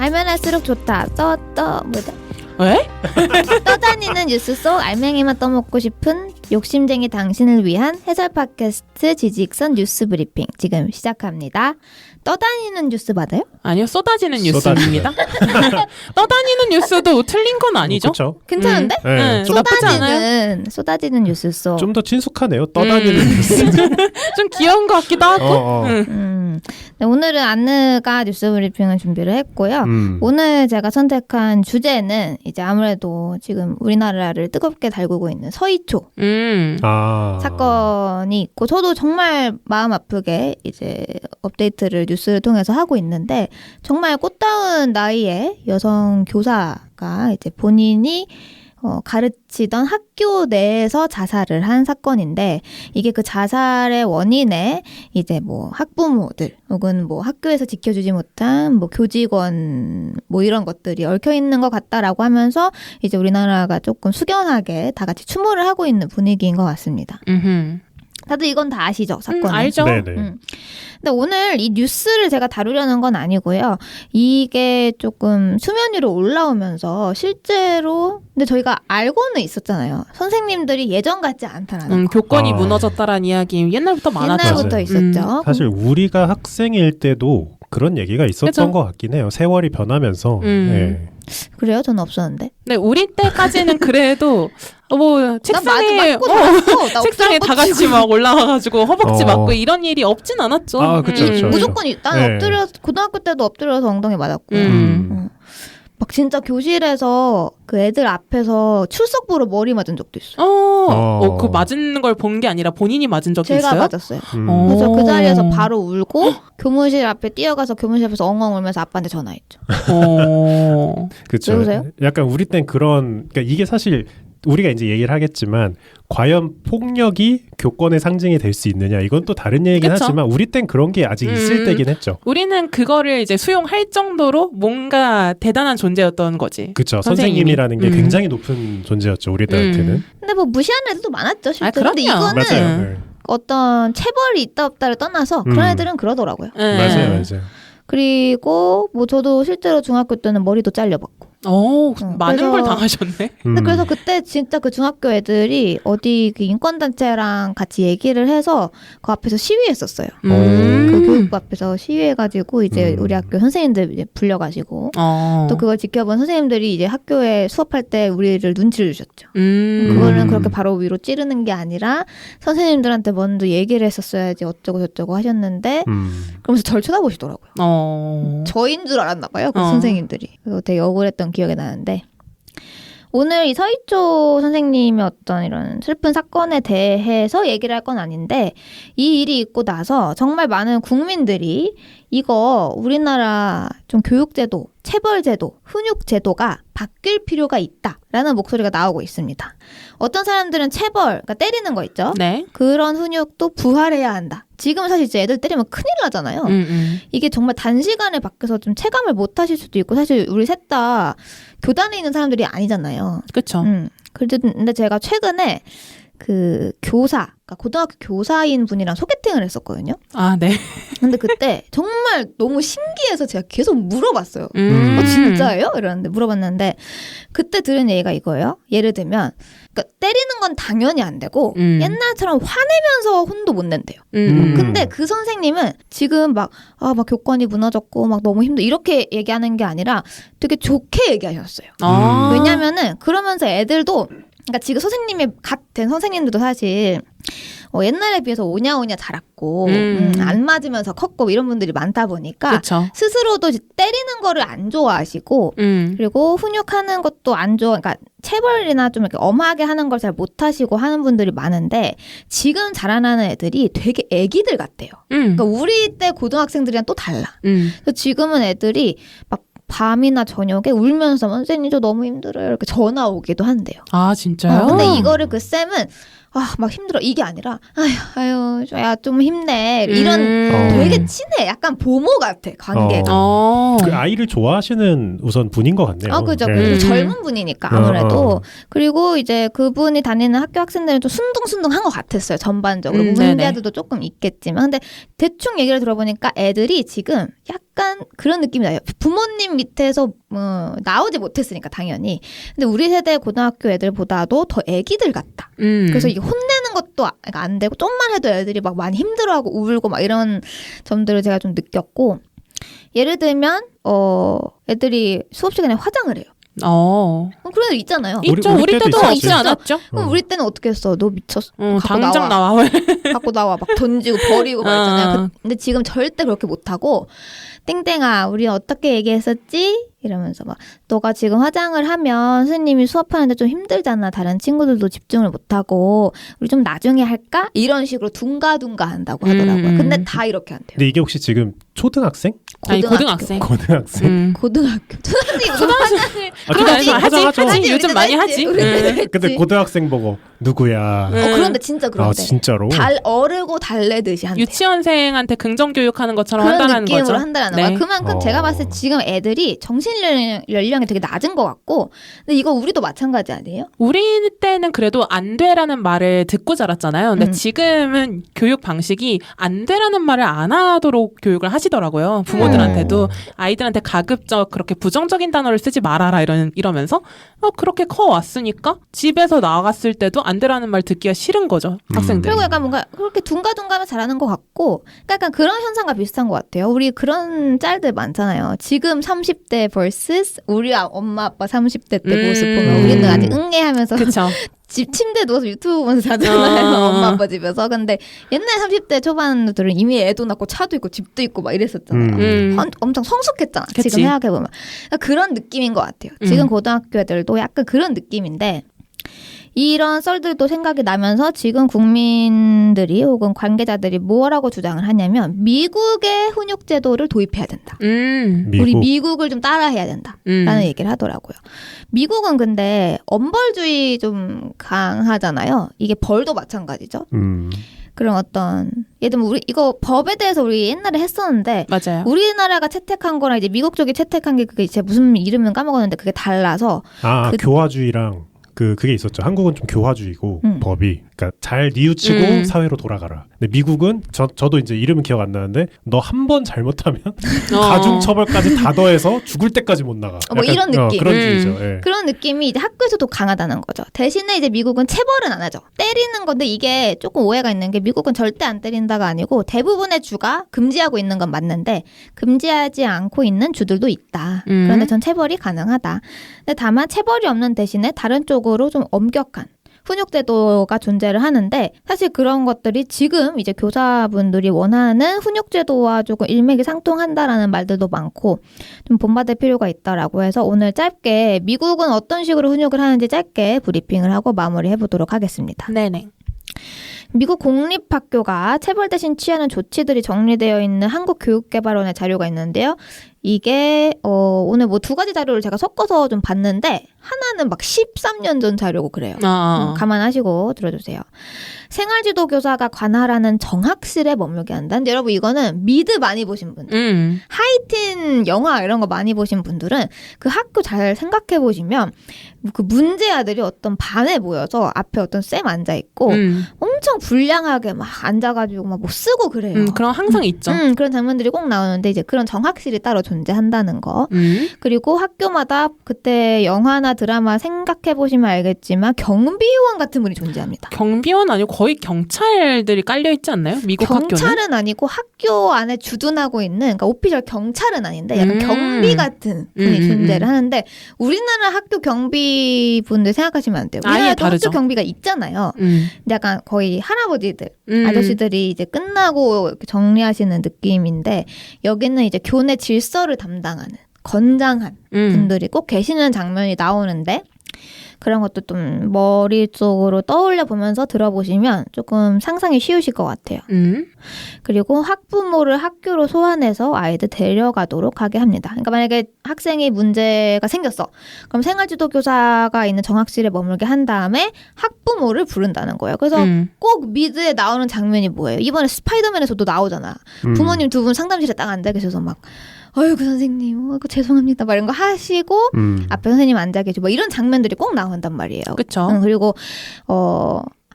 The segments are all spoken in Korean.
알면 할수록 좋다. 뭐다? 왜? 떠다니는 뉴스 속 알맹이만 떠먹고 싶은 욕심쟁이 당신을 위한 해설 팟캐스트 지직선 뉴스 브리핑 지금 시작합니다. 떠다니는 뉴스 맞아요? 아니요, 쏟아지는 뉴스입니다. 떠다니는 뉴스도 틀린 건 아니죠? 그렇죠. 괜찮은데? 네. 나쁘지 않아요. 쏟아지는 뉴스 속. 좀 더 친숙하네요. 떠다니는 뉴스. 좀 귀여운 것 같기도 하고. 네, 오늘은 안느가 뉴스 브리핑을 준비를 했고요. 오늘 제가 선택한 주제는 이제 아무래도 지금 우리나라를 뜨겁게 달구고 있는 서희초 사건이 있고, 저도 정말 마음 아프게 이제 업데이트를 뉴스를 통해서 하고 있는데, 정말 꽃다운 나이에 여성 교사가 이제 본인이 가르치던 학교 내에서 자살을 한 사건인데, 이게 그 자살의 원인에 이제 뭐 학부모들 혹은 뭐 학교에서 지켜주지 못한 뭐 교직원 뭐 이런 것들이 얽혀 있는 것 같다라고 하면서 이제 우리나라가 조금 숙연하게 다 같이 추모를 하고 있는 분위기인 것 같습니다. 다들 이건 다 아시죠? 사건. 알죠. 네네. 근데 오늘 이 뉴스를 제가 다루려는 건 아니고요. 이게 조금 수면 위로 올라오면서 실제로 근데 저희가 알고는 있었잖아요. 선생님들이 예전 같지 않다라는 거. 교권이 무너졌다라는 이야기 옛날부터 많았죠. 옛날부터 있었죠. 사실 우리가 학생일 때도 그런 얘기가 있었던 그쵸? 것 같긴 해요. 세월이 변하면서. 네. 그래요? 저는 없었는데. 네, 우리 때까지는 그래도 뭐 책상에 책상에 다 같이 막 올라와가지고 허벅지 맞고 이런 일이 없진 않았죠. 아, 그쵸. 무조건 일단 엎드려 고등학교 때도 엎드려서 엉덩이 맞았고요. 막 진짜 교실에서 그 애들 앞에서 출석부로 머리 맞은 적도 있어요. 그 맞은 걸 본 게 아니라 본인이 맞은 적이 제가 있어요? 맞았어요. 그래서 그 자리에서 바로 울고 교무실 앞에 뛰어가서 교무실 앞에서 엉엉 울면서 아빠한테 전화했죠. 그렇죠. 왜 그러세요? 약간 우리 땐 그러니까 이게 사실 우리가 이제 얘기를 하겠지만 과연 폭력이 교권의 상징이 될 수 있느냐 이건 또 다른 얘기긴 그쵸? 하지만 우리 땐 그런 게 아직 있을 때긴 했죠. 우리는 그거를 이제 수용할 정도로 뭔가 대단한 존재였던 거지. 그렇죠. 선생님이. 선생님이라는 게 굉장히 높은 존재였죠. 우리 때한테는. 근데 뭐 무시하는 애들도 많았죠. 실제로. 그럼요. 근데 이거는 맞아요. 네. 어떤 체벌이 있다 없다를 떠나서 그런 애들은 그러더라고요. 맞아요. 그리고 뭐 저도 실제로 중학교 때는 머리도 잘려봤고. 많은 걸 당하셨네. 근데 그래서 그때 진짜 그 중학교 애들이 어디 그 인권단체랑 같이 얘기를 해서 그 앞에서 시위했었어요. 그 교육부 앞에서 시위해가지고 이제 우리 학교 선생님들 이제 불려가지고 또 그걸 지켜본 선생님들이 이제 학교에 수업할 때 우리를 눈치를 주셨죠. 그거는 그렇게 바로 위로 찌르는 게 아니라 선생님들한테 먼저 얘기를 했었어야지 어쩌고 저쩌고 하셨는데 그러면서 절 쳐다보시더라고요. 저인 줄 알았나 봐요. 그 선생님들이. 그래서 되게 억울했던 기억이 나는데 오늘 이 서희초 선생님의 어떤 이런 슬픈 사건에 대해서 얘기를 할 건 아닌데 이 일이 있고 나서 정말 많은 국민들이 이거 우리나라 좀 교육제도, 체벌제도, 훈육제도가 바뀔 필요가 있다라는 목소리가 나오고 있습니다. 어떤 사람들은 체벌, 그러니까 때리는 거 있죠? 네. 그런 훈육도 부활해야 한다. 지금 사실 이제 애들 때리면 큰일 나잖아요. 이게 정말 단시간에 바뀌어서 좀 체감을 못 하실 수도 있고 사실 우리 셋 다 교단에 있는 사람들이 아니잖아요. 그렇죠. 근데 제가 최근에 그 교사, 그러니까 고등학교 교사인 분이랑 소개팅을 했었거든요. 아, 네. 근데 그때 정말 너무 신기해서 제가 계속 물어봤어요. 진짜예요? 이러는데 물어봤는데 그때 들은 얘기가 이거예요. 예를 들면 그러니까 때리는 건 당연히 안 되고 옛날처럼 화내면서 혼도 못 낸대요. 근데 그 선생님은 지금 막 교권이 무너졌고 막 너무 힘들어 이렇게 얘기하는 게 아니라 되게 좋게 얘기하셨어요. 왜냐면은 그러면서 애들도 그러니까 지금 선생님이 갓 된 선생님들도 사실 옛날에 비해서 오냐오냐 자랐고 안 맞으면서 컸고 이런 분들이 많다 보니까 그쵸. 스스로도 때리는 거를 안 좋아하시고 그리고 훈육하는 것도 안 좋아. 그러니까 체벌이나 좀 이렇게 엄하게 하는 걸 잘 못하시고 하는 분들이 많은데 지금 자라나는 애들이 되게 애기들 같대요. 그러니까 우리 때 고등학생들이랑 또 달라. 그래서 지금은 애들이 막 밤이나 저녁에 울면서 선생님 저 너무 힘들어요 이렇게 전화 오기도 한대요. 아 진짜요? 근데 이거를 그 쌤은 막 힘들어 이게 아니라 아유 야 좀 힘내 이런 되게 친해. 약간 보모 같아 관계가. 그 아이를 좋아하시는 우선 분인 것 같네요. 그죠. 네. 그리고 젊은 분이니까 아무래도. 그리고 이제 그분이 다니는 학교 학생들은 좀 순둥순둥한 것 같았어요. 전반적으로. 문제들도 조금 있겠지만. 근데 대충 얘기를 들어보니까 애들이 지금 약간 그런 느낌이 나요. 부모님 밑에서 나오지 못했으니까 당연히. 근데 우리 세대 고등학교 애들보다도 더 애기들 같다. 그래서 이게 혼내는 것도 안 되고 좀만 해도 애들이 막 많이 힘들어하고 울고 막 이런 점들을 제가 좀 느꼈고, 예를 들면 애들이 수업 시간에 화장을 해요. 그런 애들 있잖아요. 있죠. 우리 때도 있지 않았죠? 그럼 우리 때는 어떻게 했어? 너 미쳤어? 당장 나와. 갖고 나와. 막 던지고 버리고 막 있잖아요. 근데 지금 절대 그렇게 못하고, 땡땡아 우리 어떻게 얘기했었지? 이러면서 막 너가 지금 화장을 하면 선생님이 수업하는데 좀 힘들잖아. 다른 친구들도 집중을 못하고 우리 좀 나중에 할까? 이런 식으로 둥가둥가 한다고 하더라고요. 근데 다 이렇게 한대요. 근데 이게 혹시 지금 초등학생? 아니 고등학생. 고등학생. 고등학교. 초등학생 하지. 요즘 많이 하지. 근데 고등학생 보고 누구야? 그런데 진짜 그런데. 진짜로? 어르고 달래듯이 한대. 유치원생한테 긍정 교육하는 것처럼 그런 한다는 거죠. 느낌으로 한다는 거야. 그만큼 제가 봤을 때 지금 애들이 정신 연령이 되게 낮은 것 같고, 근데 이거 우리도 마찬가지 아니에요? 우리 때는 그래도 안 돼라는 말을 듣고 자랐잖아요. 근데 지금은 교육 방식이 안 돼라는 말을 안 하도록 교육을 하시더라고요. 부모들한테도 아이들한테 가급적 그렇게 부정적인 단어를 쓰지 말아라 이러면서 그렇게 커왔으니까 집에서 나갔을 때도 안 돼라는 말 듣기가 싫은 거죠. 학생들. 그리고 약간 뭔가 그렇게 둥가둥가하면 잘하는 것 같고, 약간 그런 현상과 비슷한 것 같아요. 우리 그런 짤들 많잖아요. 지금 30대 vs 우리 엄마 아빠 30대 때 모습 보면 우리는 아직 응애하면서 집 침대에 누워서 유튜브 보면서 자잖아요. 엄마 아빠 집에서. 근데 옛날 30대 초반들은 이미 애도 낳고 차도 있고 집도 있고 막 이랬었잖아요. 엄청 성숙했잖아. 그치. 지금 생각해보면. 그러니까 그런 느낌인 것 같아요. 지금 고등학교 애들도 약간 그런 느낌인데, 이런 썰들도 생각이 나면서 지금 국민들이 혹은 관계자들이 뭐라고 주장을 하냐면 미국의 훈육 제도를 도입해야 된다. 우리 미국을 좀 따라해야 된다라는 얘기를 하더라고요. 미국은 근데 엄벌주의 좀 강하잖아요. 이게 벌도 마찬가지죠. 그런 어떤 예를 들면 우리 이거 법에 대해서 우리 옛날에 했었는데, 맞아요. 우리나라가 채택한 거랑 이제 미국 쪽이 채택한 게 그게 제 무슨 이름은 까먹었는데 그게 달라서 교화주의랑 그게 있었죠. 한국은 좀 교화주의고 법이, 그러니까 잘 뉘우치고 사회로 돌아가라. 근데 미국은 저도 이제 이름은 기억 안 나는데 너 한 번 잘못하면 가중 처벌까지 다 더해서 죽을 때까지 못 나가. 뭐 이런 느낌. 그런 주의죠. 예. 그런 느낌이 이제 학교에서도 강하다는 거죠. 대신에 이제 미국은 체벌은 안 하죠. 때리는 건데 이게 조금 오해가 있는 게, 미국은 절대 안 때린다가 아니고 대부분의 주가 금지하고 있는 건 맞는데 금지하지 않고 있는 주들도 있다. 그런데 전 체벌이 가능하다. 근데 다만 체벌이 없는 대신에 다른 쪽으로 좀 엄격한 훈육제도가 존재를 하는데, 사실 그런 것들이 지금 이제 교사분들이 원하는 훈육제도와 조금 일맥상통한다라는 말들도 많고 좀 본받을 필요가 있다라고 해서 오늘 짧게 미국은 어떤 식으로 훈육을 하는지 짧게 브리핑을 하고 마무리해보도록 하겠습니다. 네네. 미국 공립학교가 체벌 대신 취하는 조치들이 정리되어 있는 한국교육개발원의 자료가 있는데요. 이게 오늘 뭐 두 가지 자료를 제가 섞어서 좀 봤는데, 하나는 막 13년 전 자료고 그래요. 감안하시고 들어주세요. 생활지도 교사가 관할하는 정학실에 머물게 한다. 근데 여러분 이거는 미드 많이 보신 분들, 하이틴 영화 이런 거 많이 보신 분들은 그 학교 잘 생각해 보시면 그 문제아들이 어떤 반에 모여서 앞에 어떤 쌤 앉아 있고 엄청 불량하게 막 앉아가지고 막 뭐 쓰고 그래요. 그럼 항상 있죠. 그런 장면들이 꼭 나오는데 이제 그런 정학실이 따로 존재한다는 거. 그리고 학교마다 그때 영화나 드라마 생각해 보시면 알겠지만 경비원 같은 분이 존재합니다. 경비원 아니고 거의 경찰들이 깔려 있지 않나요? 미국 경찰은 학교는? 아니고 학교 안에 주둔하고 있는, 그러니까 오피셜 경찰은 아닌데 약간 경비 같은 분이 존재를 하는데, 우리나라 학교 경비분들 생각하시면 안 돼요. 우리나라도 학교 경비가 있잖아요. 근데 약간 거의 할아버지들, 아저씨들이 이제 끝나고 이렇게 정리하시는 느낌인데, 여기는 이제 교내 질서를 담당하는 건장한 분들이 꼭 계시는 장면이 나오는데, 그런 것도 좀 머릿속으로 떠올려 보면서 들어보시면 조금 상상이 쉬우실 것 같아요. 그리고 학부모를 학교로 소환해서 아이들 데려가도록 하게 합니다. 그러니까 만약에 학생이 문제가 생겼어. 그럼 생활지도 교사가 있는 정학실에 머물게 한 다음에 학부모를 부른다는 거예요. 그래서 꼭 미드에 나오는 장면이 뭐예요? 이번에 스파이더맨에서도 나오잖아. 부모님 두 분 상담실에 딱 앉아 계셔서 막 아이고 선생님, 아이고 죄송합니다, 막 이런 거 하시고 앞에 선생님 앉아 계시고 뭐 이런 장면들이 꼭 나온단 말이에요. 그렇죠. 그리고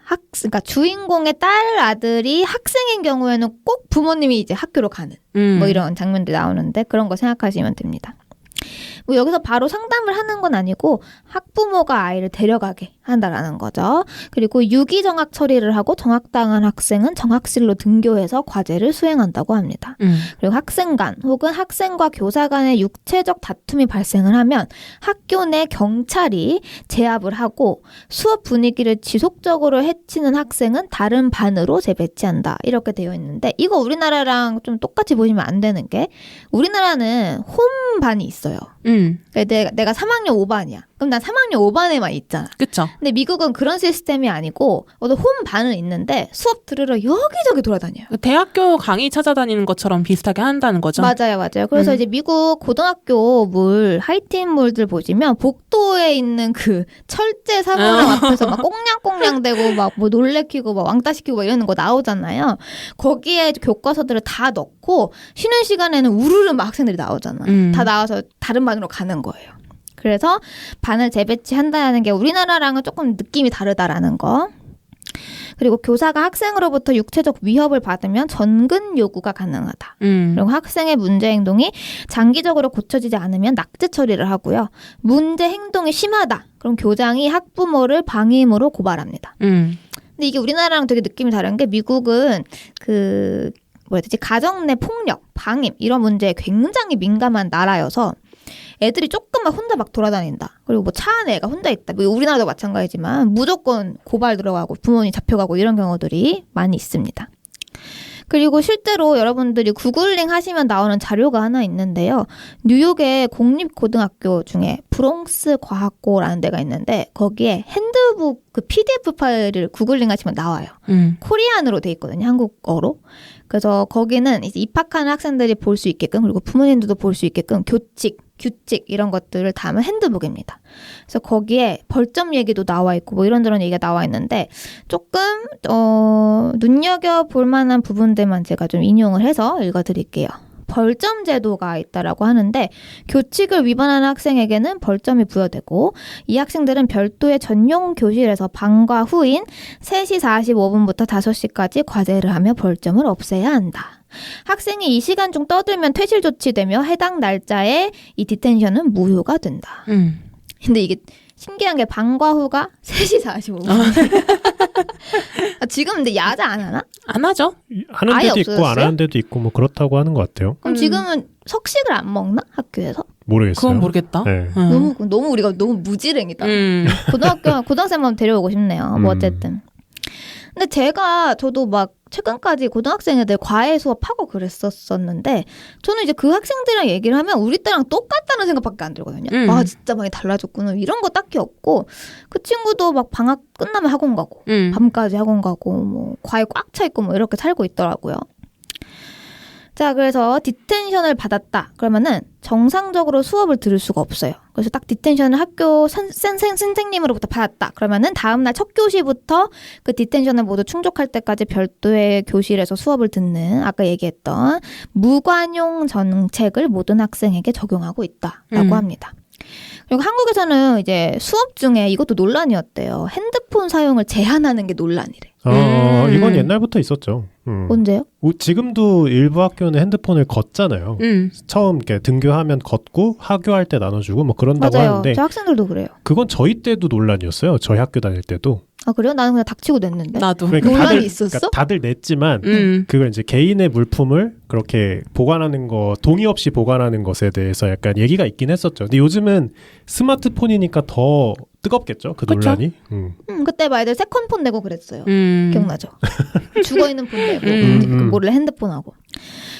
그러니까 주인공의 딸 아들이 학생인 경우에는 꼭 부모님이 이제 학교로 가는 뭐 이런 장면들이 나오는데 그런 거 생각하시면 됩니다. 뭐 여기서 바로 상담을 하는 건 아니고 학부모가 아이를 데려가게 한다라는 거죠. 그리고 유기정학 처리를 하고 정학당한 학생은 정학실로 등교해서 과제를 수행한다고 합니다. 그리고 학생 간 혹은 학생과 교사 간의 육체적 다툼이 발생을 하면 학교 내 경찰이 제압을 하고 수업 분위기를 지속적으로 해치는 학생은 다른 반으로 재배치한다. 이렇게 되어 있는데 이거 우리나라랑 좀 똑같이 보시면 안 되는 게 우리나라는 홈반이 있어요. 내가 3학년 5반이야. 그럼 난 3학년 5반에만 있잖아. 그쵸. 근데 미국은 그런 시스템이 아니고 홈반은 있는데 수업 들으러 여기저기 돌아다녀요. 대학교 강의 찾아다니는 것처럼 비슷하게 한다는 거죠. 맞아요. 그래서 이제 미국 고등학교 하이티 인물들 보시면 복도에 있는 그 철제 사물함 앞에서 막 꽁냥꽁냥대고 막 뭐 놀래키고 막 왕따시키고 막 이러는 거 나오잖아요. 거기에 교과서들을 다 넣고 쉬는 시간에는 우르르 막 학생들이 나오잖아. 다 나와서 다른 반으로 가는 거예요. 그래서 반을 재배치한다는 게 우리나라랑은 조금 느낌이 다르다라는 거. 그리고 교사가 학생으로부터 육체적 위협을 받으면 전근 요구가 가능하다. 그리고 학생의 문제 행동이 장기적으로 고쳐지지 않으면 낙제 처리를 하고요. 문제 행동이 심하다. 그럼 교장이 학부모를 방임으로 고발합니다. 근데 이게 우리나라랑 되게 느낌이 다른 게 미국은 가정 내 폭력, 방임 이런 문제에 굉장히 민감한 나라여서 애들이 조금만 혼자 막 돌아다닌다. 그리고 뭐 차 안에 애가 혼자 있다. 뭐 우리나라도 마찬가지지만 무조건 고발 들어가고 부모님 잡혀가고 이런 경우들이 많이 있습니다. 그리고 실제로 여러분들이 구글링 하시면 나오는 자료가 하나 있는데요. 뉴욕의 공립고등학교 중에 브롱스 과학고라는 데가 있는데 거기에 핸드북 그 PDF 파일을 구글링 하시면 나와요. 코리안으로 돼 있거든요. 한국어로. 그래서 거기는 이제 입학하는 학생들이 볼 수 있게끔 그리고 부모님들도 볼 수 있게끔 규칙 이런 것들을 담은 핸드북입니다. 그래서 거기에 벌점 얘기도 나와 있고 뭐 이런저런 얘기가 나와 있는데 조금 눈여겨볼 만한 부분들만 제가 좀 인용을 해서 읽어드릴게요. 벌점 제도가 있다라고 하는데 규칙을 위반하는 학생에게는 벌점이 부여되고 이 학생들은 별도의 전용 교실에서 방과 후인 3시 45분부터 5시까지 과제를 하며 벌점을 없애야 한다. 학생이 이 시간 중 떠들면 퇴실 조치되며 해당 날짜에 이 디텐션은 무효가 된다. 근데 이게 신기한 게 방과 후가 3시 45분. 지금 근데 야자 안 하나? 안 하죠. 하는 데도 있고 안 하는 데도 있고 뭐 그렇다고 하는 것 같아요. 그럼 지금은 석식을 안 먹나? 학교에서? 모르겠어요. 그건 모르겠다. 네. 너무 우리가 너무 무지랭이다. 고등학생만 데려오고 싶네요. 뭐 어쨌든. 근데 저도 막 최근까지 고등학생 애들 과외 수업하고 그랬었는데 저는 이제 그 학생들이랑 얘기를 하면 우리 때랑 똑같다는 생각밖에 안 들거든요. 아 진짜 많이 달라졌구나 이런 거 딱히 없고 그 친구도 막 방학 끝나면 학원 가고 밤까지 학원 가고 뭐 과외 꽉 차 있고 뭐 이렇게 살고 있더라고요. 자, 그래서 디텐션을 받았다. 그러면은 정상적으로 수업을 들을 수가 없어요. 그래서 딱 디텐션을 학교 선생님으로부터 받았다. 그러면은 다음날 첫 교시부터 그 디텐션을 모두 충족할 때까지 별도의 교실에서 수업을 듣는 아까 얘기했던 무관용 정책을 모든 학생에게 적용하고 있다라고 합니다. 그리고 한국에서는 이제 수업 중에 이것도 논란이었대요. 핸드폰 사용을 제한하는 게 논란이래. 이건 옛날부터 있었죠. 언제요? 지금도 일부 학교는 핸드폰을 걷잖아요. 처음 이렇게 등교하면 걷고 하교할 때 나눠주고 뭐 그런다고 맞아요. 하는데 저 학생들도 그래요. 그건 저희 때도 논란이었어요. 저희 학교 다닐 때도. 아 그래요? 나는 그냥 닥치고 냈는데. 나도. 그러니까 논란이 있었어? 그러니까 다들 냈지만 그걸 이제 개인의 물품을 그렇게 보관하는 거 동의 없이 보관하는 것에 대해서 약간 얘기가 있긴 했었죠. 근데 요즘은 스마트폰이니까 더 뜨겁겠죠 그 논란이. 그때 막 애들 세컨폰 내고 그랬어요. 기억나죠? 죽어있는 폰 내고 몰래 핸드폰하고.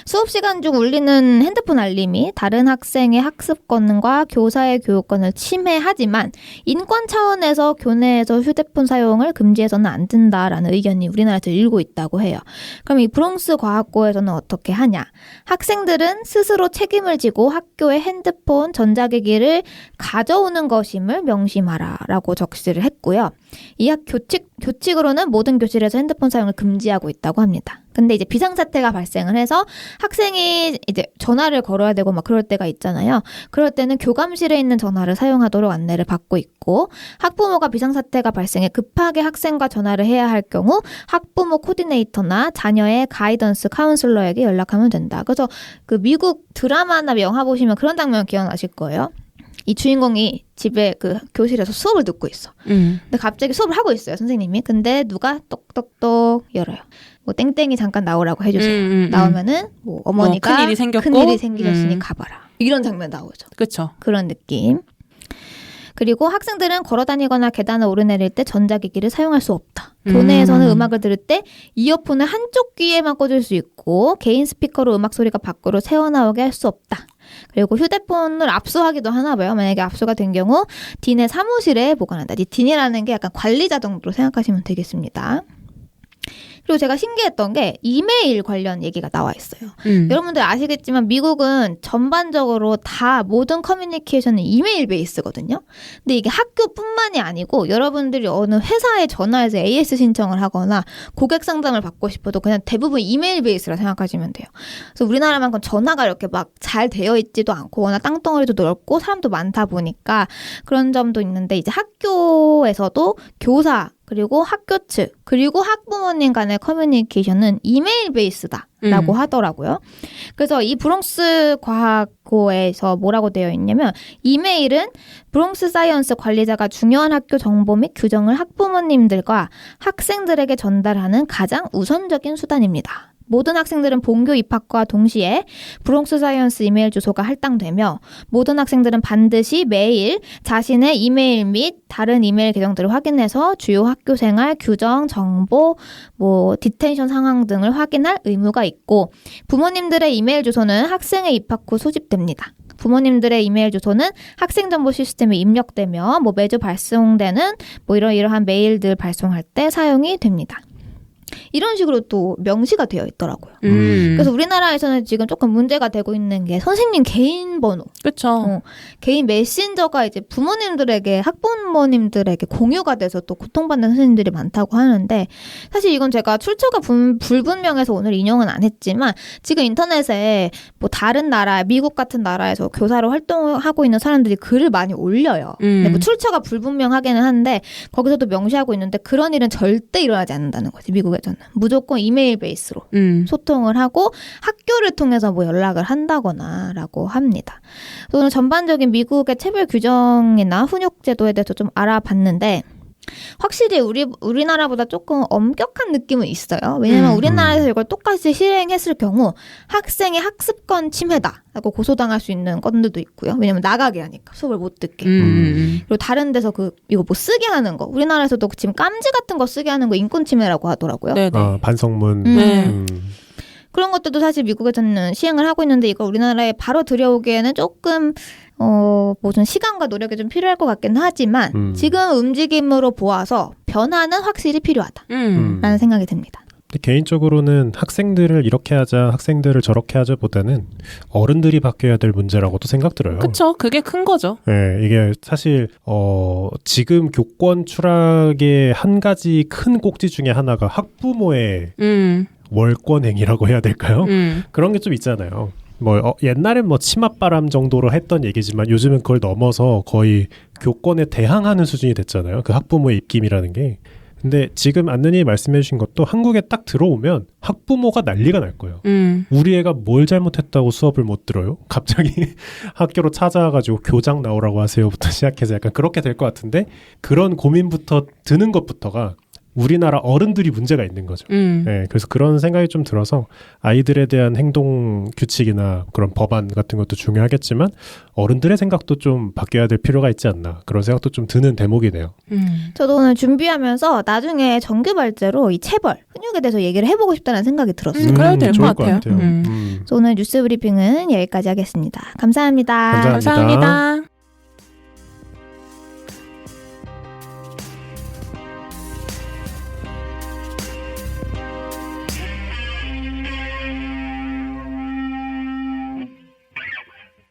수업 시간 중 울리는 핸드폰 알림이 다른 학생의 학습권과 교사의 교육권을 침해하지만 인권 차원에서 교내에서 휴대폰 사용을 금지해서는 안 된다라는 의견이 우리나라에서 일고 있다고 해요. 그럼 이 브롱스 과학고에서는 어떻게 하냐? 학생들은 스스로 책임을 지고 학교에 핸드폰, 전자기기를 가져오는 것임을 명심하라라고 적시를 했고요. 이 교칙으로는 모든 교실에서 핸드폰 사용을 금지하고 있다고 합니다. 근데 이제 비상사태가 발생을 해서 학생이 이제 전화를 걸어야 되고 막 그럴 때가 있잖아요. 그럴 때는 교감실에 있는 전화를 사용하도록 안내를 받고 있고, 학부모가 비상사태가 발생해 급하게 학생과 전화를 해야 할 경우 학부모 코디네이터나 자녀의 가이던스 카운슬러에게 연락하면 된다. 그래서 그 미국 드라마나 영화 보시면 그런 장면 기억나실 거예요. 이 주인공이 집에 그 교실에서 수업을 듣고 있어. 근데 갑자기 수업을 하고 있어요, 선생님이. 근데 누가 똑똑똑 열어요. 뭐 땡땡이 잠깐 나오라고 해주세요. 나오면은 뭐 어머니가 큰일이 생겼고 큰일이 생기셨으니 가봐라. 이런 장면 나오죠. 그렇죠. 그런 느낌. 그리고 학생들은 걸어다니거나 계단을 오르내릴 때 전자기기를 사용할 수 없다. 교내에서는 음악을 들을 때 이어폰을 한쪽 귀에만 꽂을 수 있고 개인 스피커로 음악 소리가 밖으로 새어나오게 할 수 없다. 그리고 휴대폰을 압수하기도 하나 봐요. 만약에 압수가 된 경우 딘의 사무실에 보관한다. 이 딘이라는 게 약간 관리자 정도로 생각하시면 되겠습니다. 그리고 제가 신기했던 게 이메일 관련 얘기가 나와 있어요. 여러분들 아시겠지만 미국은 전반적으로 다 모든 커뮤니케이션은 이메일 베이스거든요. 근데 이게 학교뿐만이 아니고 여러분들이 어느 회사에 전화해서 AS 신청을 하거나 고객 상담을 받고 싶어도 그냥 대부분 이메일 베이스라 생각하시면 돼요. 그래서 우리나라만큼 전화가 이렇게 막 잘 되어 있지도 않고 워낙 땅덩어리도 넓고 사람도 많다 보니까 그런 점도 있는데, 이제 학교에서도 교사 그리고 학교 측 그리고 학부모님 간의 커뮤니케이션은 이메일 베이스다라고 하더라고요. 그래서 이 브롱스 과학고에서 뭐라고 되어 있냐면, 이메일은 브롱스 사이언스 관리자가 중요한 학교 정보 및 규정을 학부모님들과 학생들에게 전달하는 가장 우선적인 수단입니다. 모든 학생들은 본교 입학과 동시에 브롱스 사이언스 이메일 주소가 할당되며, 모든 학생들은 반드시 매일 자신의 이메일 및 다른 이메일 계정들을 확인해서 주요 학교 생활, 규정, 정보, 디텐션 상황 등을 확인할 의무가 있고, 부모님들의 이메일 주소는 학생의 입학 후 소집됩니다. 부모님들의 이메일 주소는 학생 정보 시스템에 입력되며 매주 발송되는 이러한 메일들 발송할 때 사용이 됩니다. 이런 식으로 또 명시가 되어 있더라고요. 그래서 우리나라에서는 지금 조금 문제가 되고 있는 게 선생님 개인 번호. 그렇죠. 개인 메신저가 이제 부모님들에게, 학부모님들에게 공유가 돼서 또 고통받는 선생님들이 많다고 하는데, 사실 이건 제가 출처가 불분명해서 오늘 인용은 안 했지만, 지금 인터넷에 다른 나라, 미국 같은 나라에서 교사로 활동하고 있는 사람들이 글을 많이 올려요. 근데 출처가 불분명하기는 한데 거기서도 명시하고 있는데, 그런 일은 절대 일어나지 않는다는 거지, 미국에서는. 무조건 이메일 베이스로 소통을 하고 학교를 통해서 연락을 한다거나 라고 합니다. 오늘 전반적인 미국의 체벌 규정이나 훈육 제도에 대해서 좀 알아봤는데, 확실히 우리나라보다 조금 엄격한 느낌은 있어요. 왜냐면 우리나라에서 이걸 똑같이 실행했을 경우 학생의 학습권 침해다라고 고소당할 수 있는 건들도 있고요. 왜냐면 나가게 하니까, 수업을 못 듣게. 그리고 다른 데서 이거 쓰게 하는 거, 우리나라에서도 지금 깜지 같은 거 쓰게 하는 거 인권 침해라고 하더라고요. 반성문. 그런 것들도 사실 미국에서는 시행을 하고 있는데, 이걸 우리나라에 바로 들여오기에는 조금 좀 시간과 노력이 좀 필요할 것 같긴 하지만 지금 움직임으로 보아서 변화는 확실히 필요하다라는 생각이 듭니다. 개인적으로는 학생들을 이렇게 하자, 학생들을 저렇게 하자 보다는 어른들이 바뀌어야 될 문제라고도 생각 들어요. 그렇죠. 그게 큰 거죠. 네, 이게 사실 지금 교권 추락의 한 가지 큰 꼭지 중에 하나가 학부모의 월권행위라고 해야 될까요? 그런 게 좀 있잖아요. 옛날엔 치맛바람 정도로 했던 얘기지만 요즘은 그걸 넘어서 거의 교권에 대항하는 수준이 됐잖아요. 그 학부모의 입김이라는 게. 근데 지금 안느님이 말씀해 주신 것도 한국에 딱 들어오면 학부모가 난리가 날 거예요. 우리 애가 뭘 잘못했다고 수업을 못 들어요? 갑자기 학교로 찾아와가지고 교장 나오라고 하세요부터 시작해서 약간 그렇게 될 것 같은데, 그런 고민부터 드는 것부터가 우리나라 어른들이 문제가 있는 거죠. 네, 그래서 그런 생각이 좀 들어서 아이들에 대한 행동 규칙이나 그런 법안 같은 것도 중요하겠지만 어른들의 생각도 좀 바뀌어야 될 필요가 있지 않나, 그런 생각도 좀 드는 대목이네요. 저도 오늘 준비하면서 나중에 정규 발제로 이 체벌, 훈육에 대해서 얘기를 해보고 싶다는 생각이 들었어요. 그래도 될 것 같아요. 그래서 오늘 뉴스 브리핑은 여기까지 하겠습니다. 감사합니다. 감사합니다.